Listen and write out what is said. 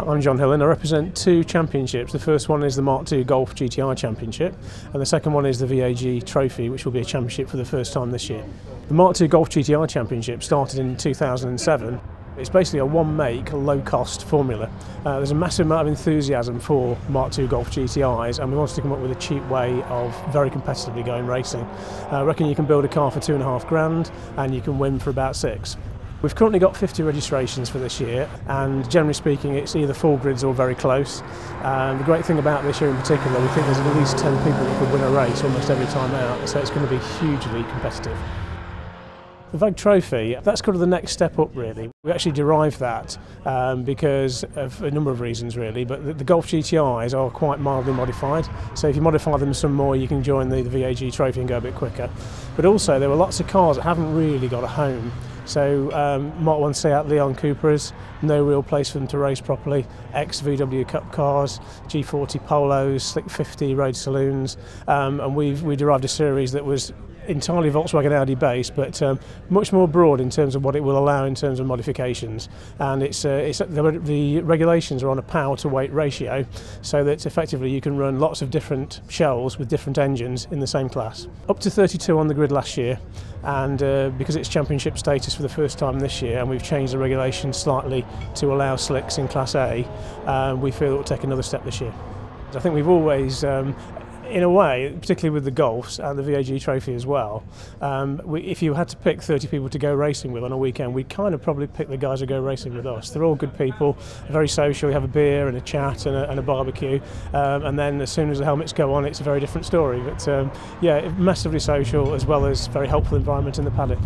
I'm John Hill and I represent two championships. The first one is the Mark II Golf GTI Championship and the second one is the V.A.G Trophy, which will be a championship for the first time this year. The Mark II Golf GTI Championship started in 2007. It's basically a one-make, low-cost formula. There's a massive amount of enthusiasm for Mark II Golf GTIs and we wanted to come up with a cheap way of very competitively going racing. I reckon you can build a car for £2,500 and you can win for about £6,000. We've currently got 50 registrations for this year and generally speaking it's either full grids or very close. The great thing about this year in particular, we think there's at least 10 people that could win a race almost every time out, so it's going to be hugely competitive. The V.A.G Trophy, that's kind of the next step up really. We actually derived that because of a number of reasons really, but the Golf GTIs are quite mildly modified, so if you modify them some more you can join the V.A.G Trophy and go a bit quicker. But also there were lots of cars that haven't really got a home. So Mark I Seat Leon Cupras, no real place for them to race properly, ex-VW Cup cars, G40 Polos, Slick 50 road saloons, and we derived a series that was entirely Volkswagen Audi based, but much more broad in terms of what it will allow in terms of modifications. And the regulations are on a power to weight ratio, so that effectively you can run lots of different shells with different engines in the same class. Up to 32 on the grid last year, and because it's championship status for the first time this year, and we've changed the regulations slightly to allow slicks in Class A, we feel it will take another step this year. I think we've always in a way, particularly with the Golfs and the V.A.G Trophy as well, if you had to pick 30 people to go racing with on a weekend, we'd kind of probably pick the guys who go racing with us. They're all good people, very social, we have a beer and a chat and a barbecue, and then as soon as the helmets go on it's a very different story. But yeah, massively social as well as very helpful environment in the paddock.